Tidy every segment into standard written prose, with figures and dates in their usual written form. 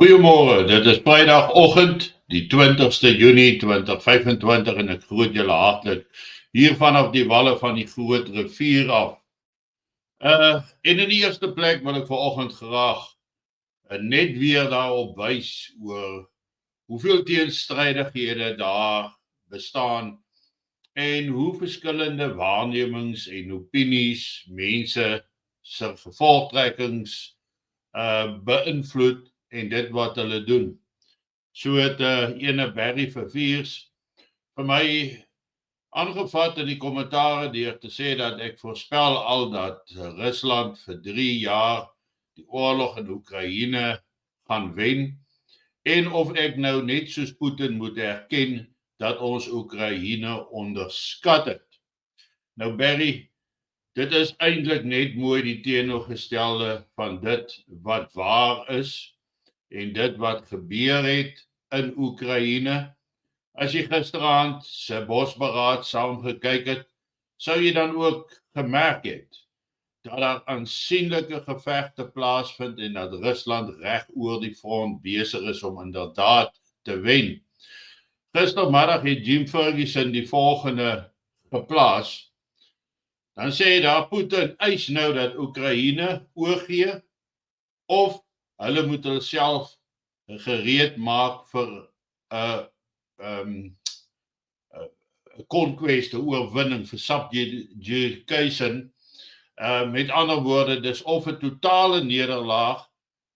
Goeiemôre, dit is Vrydagoggend, die 20ste Junie 2025 en ek groet julle hartlik hier vanaf die walle van die Groot Rivier af. En in die eerste plek wil ek vanoggend graag net weer daarop wys oor hoeveel teenstrydighede daar bestaan en hoe verskillende waarnemings en opinies mense se gevolgtrekkings beïnvloed en dit wat hulle doen. So het ene Barry Verviers vir my aangevat in die kommentare deur te sê dat ek voorspel al dat Rusland vir 3 jaar die oorlog in Oekraïne gaan wen en of ek nou net soos Putin moet erken dat ons Oekraïne onderskat het. Nou Barry, dit is eintlik net mooi die teenoorgestelde van dit wat waar is en dit wat gebeur het in Oekraïne. As jy gisteraand se bosberaad saam gekyk het, sou jy dan ook gemerk het dat daar aansienlike gevegte plaasvind en dat Rusland reg oor die front besig is om inderdaad te wen. Gistermiddag het Jim Ferguson die volgende geplaas. Dan sê hy daar Putin eis nou dat Oekraïne oorgee of hulle moet hulle self gereed maak vir 'n conquest, 'n oorwinning vir subjugation. Met ander woorde, dis of 'n totale nederlaag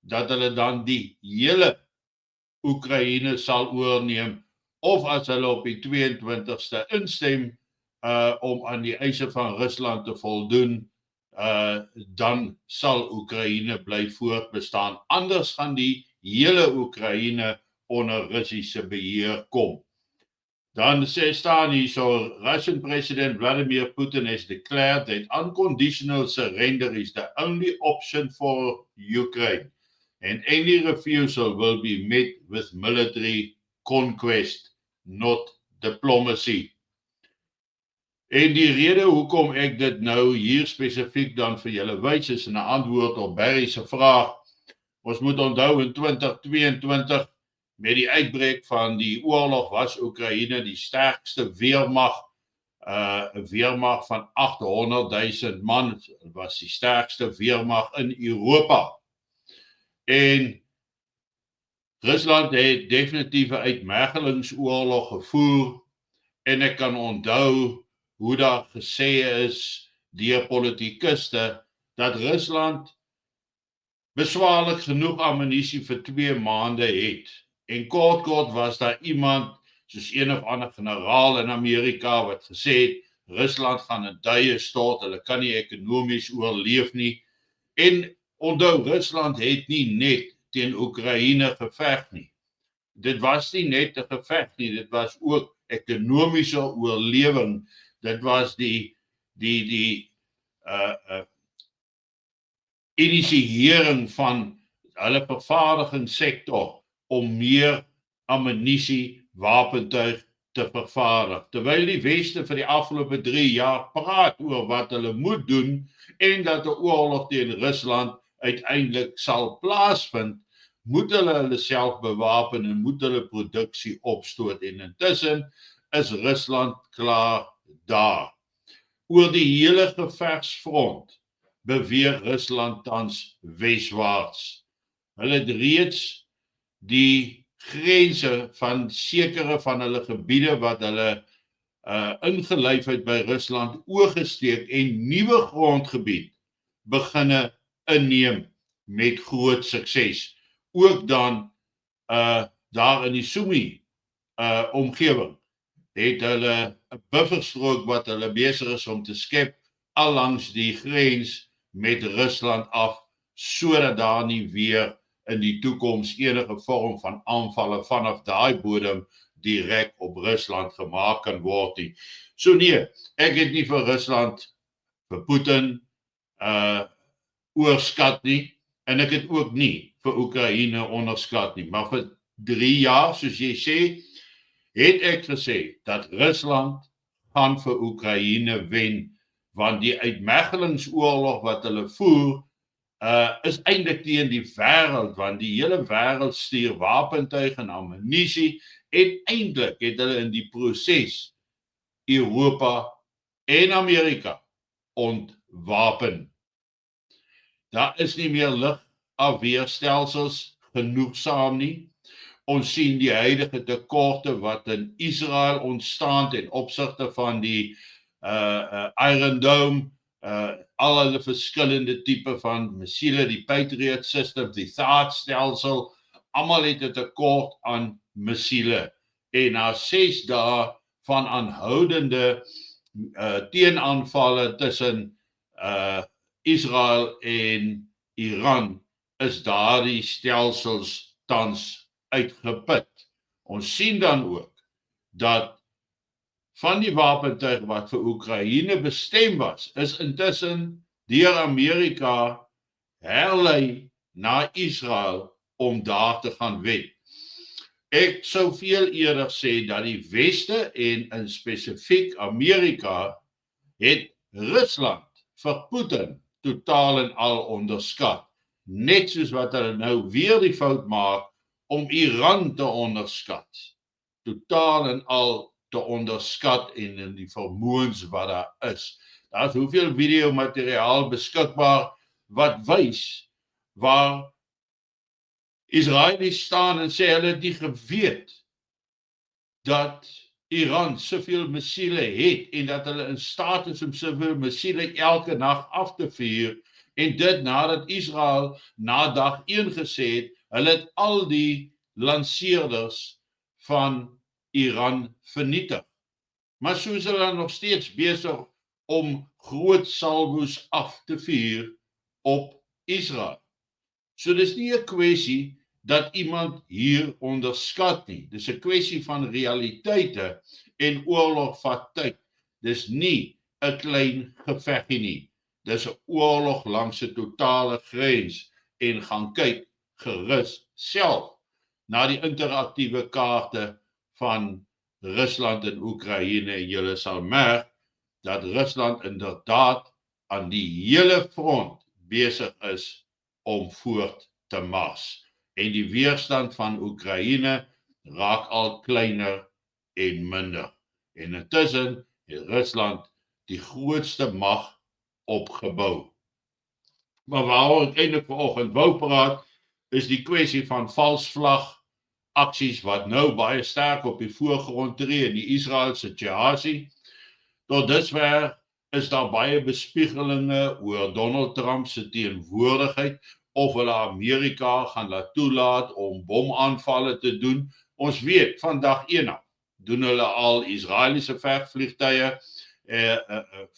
dat hulle dan die hele Oekraïne sal oorneem of as hulle op die 22ste instem om aan die eise van Rusland te voldoen, dan sal Oekraïne bly voortbestaan. Anders gaan die hele Oekraïne onder Russiese beheer kom. Dan staan hier so, Russian President Vladimir Putin has declared that unconditional surrender is the only option for Ukraine and any refusal will be met with military conquest, not diplomacy. En die rede hoekom ek dit nou hier spesifiek dan vir julle wys is in 'n antwoord op Barry se vraag. Ons moet onthou in 2022 met die uitbreek van die oorlog was Oekraïne die sterkste weermag, 'n weermag van 800,000 man, was die sterkste weermag in Europa. En Rusland het definitief 'n uitmergelingsoorlog gevoer en ek kan onthou hoe daar gesê is deur politikuste dat Rusland beswaarlik genoeg ammunisie vir 2 maande het. En kort was daar iemand soos een of ander generaal in Amerika wat gesê het Rusland gaan in duie stort, hulle kan nie ekonomies oorleef nie. En onthou, Rusland het nie net teen Oekraïne geveg nie. Dit was nie net 'n geveg nie, dit was ook ekonomiese oorlewing. Dit was die initiëring van hulle vervaardigingssektor om meer ammunisie, wapentuig te vervaardig. Terwyl die Weste vir die afgelope 3 jaar praat oor wat hulle moet doen en dat 'n oorlog teen Rusland uiteindelik sal plaasvind, moet hulle self bewapen en moet hulle produksie opstoot. En intussen is Rusland klaar daar. Oor die hele gevegsfront beweeg Rusland tans weswaarts. Hulle het reeds die grense van sekere van hulle gebiede wat hulle ingelyf het by Rusland oorgesteek en nuwe grondgebied beginne inneem met groot sukses. Ook dan daar in die Sumy omgewing het hulle 'n bufferstrook wat hulle besig is om te skep allangs die grens met Rusland af, sodat daar nie weer in die toekoms enige vorm van aanvalle vanaf daai bodem direk op Rusland gemaak kan word nie. So nee, ek het nie vir Rusland, vir Putin oorskat nie, en ek het ook nie vir Oekraïne onderskat nie, maar vir 3 jaar, soos jy sê, het ek gesê dat Rusland gaan vir Oekraïne wen, want die uitmergelingsoorlog wat hulle voer, is eintlik teen die wêreld, want die hele wêreld stuur wapentuig en ammunisie en eintlik het hulle in die proses Europa en Amerika ontwapen. Daar is nie meer lugafweerstelsels genoegsaam nie. Ons sien die huidige tekorte wat in Israel ontstaan ten opsigte van die Iron Dome, al hulle verskillende tipe van missiele, die Patriot system, die THAAD stelsel, almal het 'n tekort aan missiele. En na 6 dae van aanhoudende teenaanvalle tussen Israel en Iran is daardie stelsels tans uitgeput. Ons sien dan ook dat van die wapentuig wat vir Oekraïne bestem was, is intussen deur Amerika herlei na Israel om daar te gaan wen. Ek sou veel eerder sê dat die Weste en in spesifiek Amerika het Rusland vir Putin totaal en al onderskat. Net soos wat hulle nou weer die fout maak om Iran te onderskat. Totaal en al te onderskat en in die vermoëns wat daar is. Daar is hoeveel videomateriaal beskikbaar wat wys waar Israelies staan en sê hulle het nie geweet dat Iran soveel missiele het en dat hulle in staat is om soveel missiele elke nag af te vuur en dit nadat Israel na dag 1 gesê het, hulle het al die lanseerders van Iran vernietig. Maar so is hulle nog steeds besig om groot salvos af te vuur op Israel. So dis nie 'n kwessie dat iemand hier onderskat nie. Dis 'n kwessie van realiteite en oorlog vat tyd. Dis nie 'n klein geveggie nie. Dis 'n oorlog langs 'n totale grens en gaan kyk gerus self na die interaktiewe kaarte van Rusland en Oekraïne en julle sal merk dat Rusland inderdaad aan die hele front besig is om voort te mars. En die weerstand van Oekraïne raak al kleiner en minder. En intussen het Rusland die grootste mag opgebou. Maar waaroor ek eintlik vanoggend wou praat, is die kwessie van vals vlag aksies wat nou baie sterk op die voorgrond tree in die Israel situasie. Tot dusver is daar baie bespiegelinge oor Donald Trump se teenwoordigheid of hulle Amerika gaan laat toelaat om bomaanvalle te doen. Ons weet van dag 1 af doen hulle al Israeliese vegvliegtuie,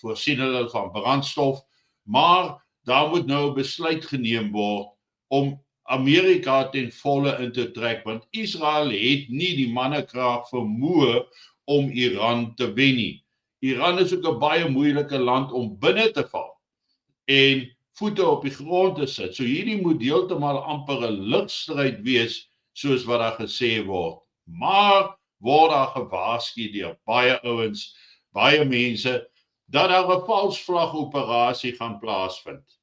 voorsien hulle van brandstof, maar daar moet nou 'n besluit geneem word om Amerika ten volle in te trek, want Israel het nie die mannekrag vermoë om Iran te wen nie. Iran is ook 'n baie moeilike land om binne te val en voete op die grond te sit. So hierdie moet heeltemal amper 'n lugstryd wees, soos wat daar gesê word. Maar word daar gewaarsku deur baie ouens, baie mense, dat daar 'n vals vlag operasie gaan plaasvind.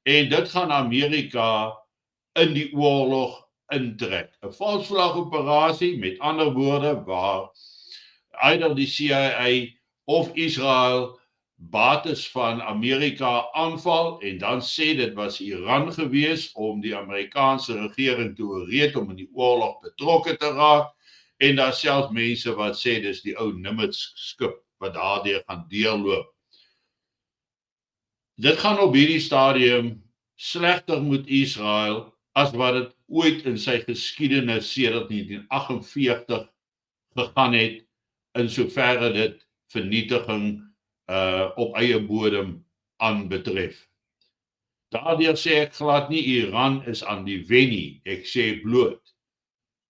En dit gaan Amerika in die oorlog intrek. 'n Vals vlag operasie, met ander woorde, waar either die CIA of Israel bates van Amerika aanval en dan sê dit was Iran gewees om die Amerikaanse regering te ooreed om in die oorlog betrokke te raak en daar selfs mense wat sê dis die ou Nimitz skip wat daardeur gaan deurloop. Dit gaan op hierdie stadium slegter met Israel as wat dit ooit in sy geskiedenis sedert 1948 gegaan het in soverre dit vernietiging op eie bodem aanbetref. Daardeur sê ek glad nie Iran is aan die wen nie, ek sê bloot.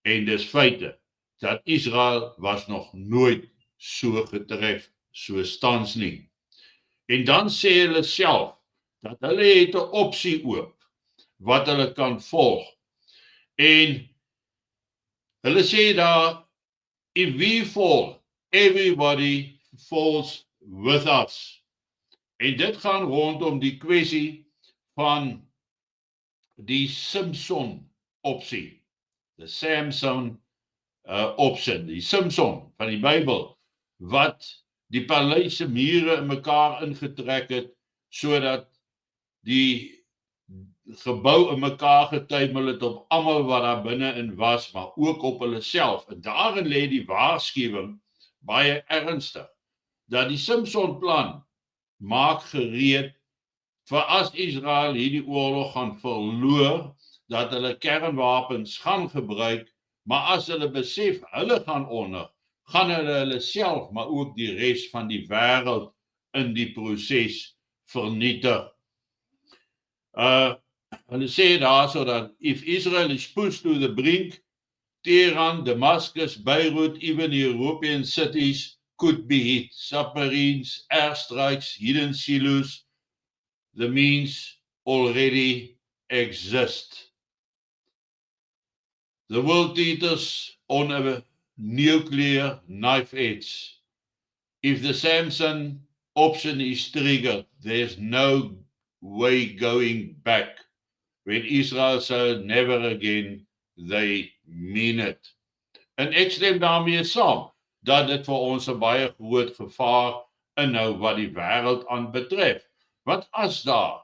En dis feite dat Israel was nog nooit so getref soos tans nie. En dan sê hulle self dat hulle het 'n opsie oop wat hulle kan volg. En hulle sê daar, if we fall, everybody falls with us. En dit gaan rondom die kwessie van die Simpson opsie. Die Samson opsin, die Simpson van die Bybel, wat die paleise mure in mekaar ingetrek het, sodat die gebou in mekaar getuimel het op almal wat daar binne-in was, maar ook op hulle self. En daarin lê die waarskuwing baie ernstig, dat die Simpson-plan maak gereed vir as Israel hierdie oorlog gaan verloor, dat hulle kernwapens gaan gebruik, maar as hulle besef hulle gaan onder, gaan hulle self, maar ook die res van die wêreld in die proses vernietig. Hulle sê daarso dat if Israel is pushed to the brink, Tehran, Damascus, Beirut, even European cities could be hit. Submarines, airstrikes, hidden silos, the means already exist. The world eaters on a nuclear knife edge. If the Samson option is triggered, there's no way going back. When Israel said never again, they mean it. En ek stem daarmee saam, dat dit vir ons 'n baie groot gevaar inhou wat die wêreld aanbetref. Want as daar,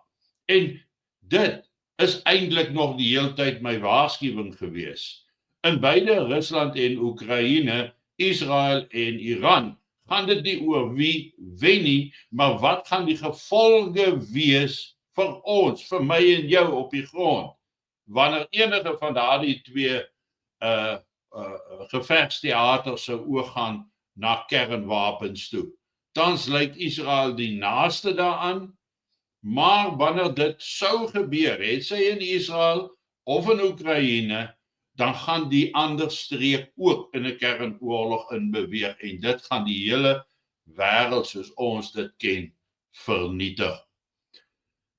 en dit is eintlik nog die hele tyd my waarskuwing gewees, in beide Rusland en Oekraïne, Israel en Iran, gaan dit nie oor wie wen nie, maar wat gaan die gevolge wees vir ons, vir my en jou op die grond, wanneer enige van daardie twee gevegsteaters sou oorgaan na kernwapens toe. Tans lyk Israel die naaste daaraan, maar wanneer dit sou gebeur, het sy in Israel of in Oekraïne, dan gaan die ander streek ook in 'n kernoorlog inbeweeg en dit gaan die hele wêreld soos ons dit ken vernietig.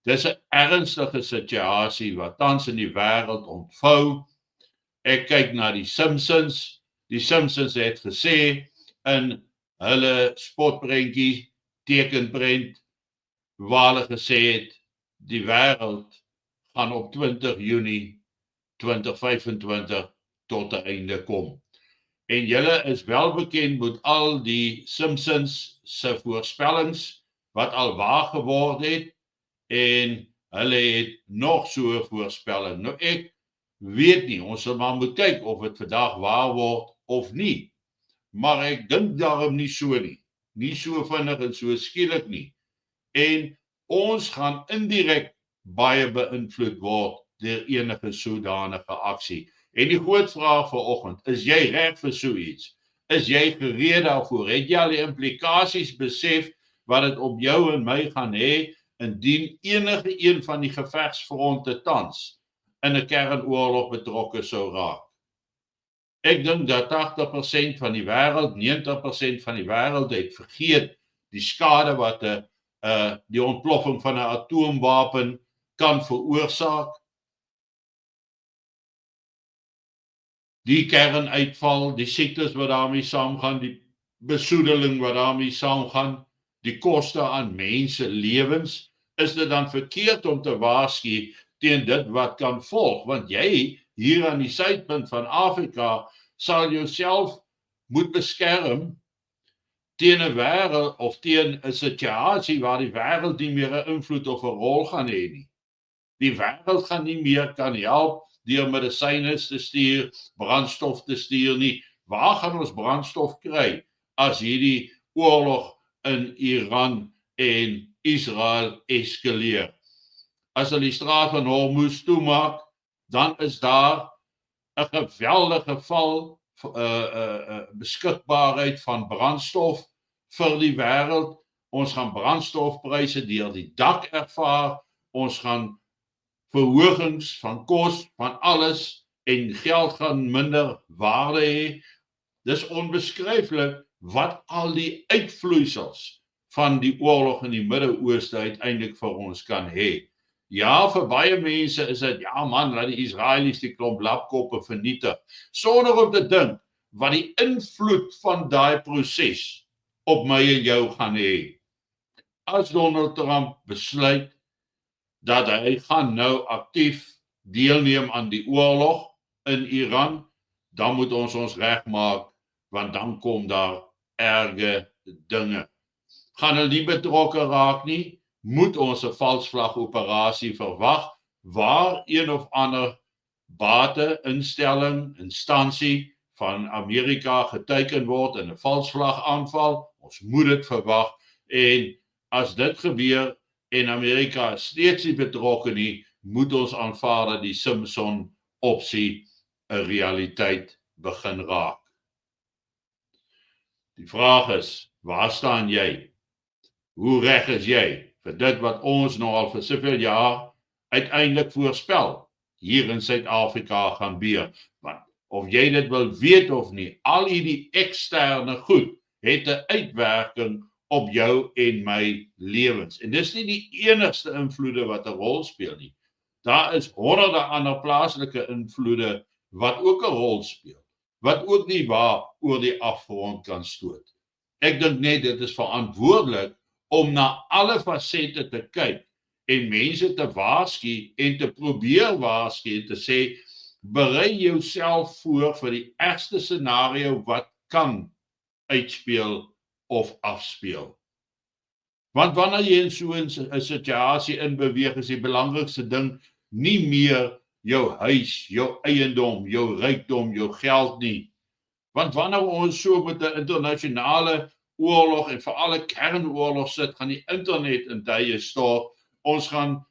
Dis 'n ernstige situasie wat tans in die wêreld ontvou. Ek kyk na die Simpsons. Die Simpsons het gesê in hulle spotprentjie, tekenprent, waar hulle gesê het, die wêreld gaan op 20 Junie 2025 tot 'n einde kom. En julle is wel bekend met al die Simpsons se voorspellings wat al waar geword het, en hulle het nog so 'n voorspelling. Nou ek weet nie, ons sal maar moet kyk of dit vandag waar word of nie. Maar ek dink daarom nie so nie. Nie so vinnig en so skielik nie. En ons gaan indirek baie beïnvloed word deur enige sodanige aksie. En die groot vraag vanoggend, is jy reg vir so iets? Is jy gereed daarvoor? Het jy al die implikasies besef wat dit op jou en my gaan hê indien enige een van die gevegsfronte tans in 'n kernoorlog betrokke sou raak? Ek dink dat 80% van die wêreld, 90% van die wêreld het vergeet die skade wat die ontploffing van 'n atoomwapen kan veroorsaak. Die kernuitval, die siektes wat daarmee saamgaan, die besoedeling wat daarmee saamgaan, die koste aan mense lewens, is dit dan verkeerd om te waarsku teen dit wat kan volg, want jy hier aan die suidpunt van Afrika sal jouself moet beskerm teen 'n wêreld of teen 'n situasie waar die wêreld nie meer 'n invloed of 'n rol gaan hê nie. Die wêreld gaan nie meer kan help deur medisyne te stuur, brandstof te stuur nie. Waar gaan ons brandstof kry as hierdie oorlog in Iran en Israel eskaleer? As hulle die straat van Hormuz toemaak, dan is daar 'n geweldige val beskikbaarheid van brandstof vir die wêreld. Ons gaan brandstofpryse deur die dak ervaar. Ons gaan verhogings van kos, van alles, en geld gaan minder waarde hê. Dis onbeskryflik wat al die uitvloeisels van die oorlog in die Midde-Ooste uiteindelik vir ons kan hê. Ja, vir baie mense is dit, ja man, laat die Israelies die klomp lapkoppe vernietig, sonder om te dink wat die invloed van daai proses op my en jou gaan hê. As Donald Trump besluit dat hy gaan nou aktief deelneem aan die oorlog in Iran, dan moet ons ons regmaak, want dan kom daar erge dinge. Gaan hulle nie betrokke raak nie, moet ons 'n valsvlag operasie verwag, waar een of ander instansie van Amerika geteken word in 'n valsvlag aanval. Ons moet dit verwag, en as dit gebeur en Amerika is steeds nie betrokke nie, moet ons aanvaar dat die Simpson opsie 'n realiteit begin raak. Die vraag is, waar staan jy? Hoe reg is jy vir dit wat ons nou al vir soveel jaar uiteindelik voorspel hier in Suid-Afrika gaan gebeur? Want of jy dit wil weet of nie, al hierdie eksterne goed het 'n uitwerking op jou en my lewens. En dis nie die enigste invloede wat 'n rol speel nie. Daar is honderde ander plaaslike invloede wat ook 'n rol speel, wat ook nie waar oor die afgrond kan stoot. Ek dink net dit is verantwoordelik om na alle fasette te kyk en mense te waarsku en te probeer waarsku en te sê, berei jouself voor vir die ergste scenario wat kan uitspeel of afspeel. Want wanneer jy in so 'n situasie inbeweeg, is die belangrikste ding nie meer jou huis, jou eiendom, jou rykdom, jou geld nie. Want wanneer ons so met 'n internasionale oorlog en veral 'n kernoorlog sit, gaan die internet in duie stort. Ons gaan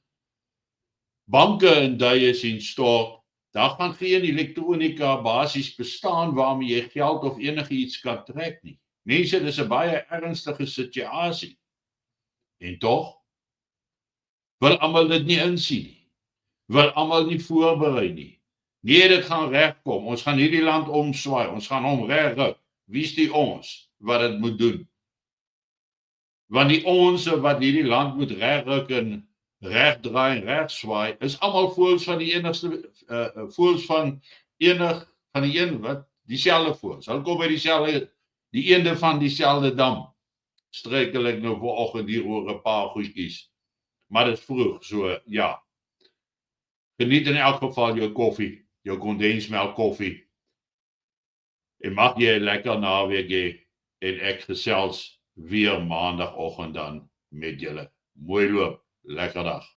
banke in duie sien stort. Daar gaan geen elektronika basies bestaan waarmee jy geld of enigiets kan trek nie. Mense, dis 'n baie ernstige situasie. En tog wil almal dit nie insien nie. Wil almal nie voorberei nie. Nee, dit gaan regkom. Ons gaan hierdie land omswaai. Ons gaan hom regryk. Wie's die ons wat dit moet doen? Want die ons wat hierdie land moet regryk en regdraai en regswaai, is almal voels van die enigste voels van die een wat dieselfde voels. Hulle kom by dieselfde, die einde van dieselfde dam. Struikel ek nou vanoggend hier oor 'n paar goedjies. Maar dit is vroeg, so ja. Geniet in elk geval jou koffie, jou kondensmelk koffie. En mag jy 'n lekker naweek hê, en ek gesels weer maandagooggend dan met julle. Mooi loop, lekker dag.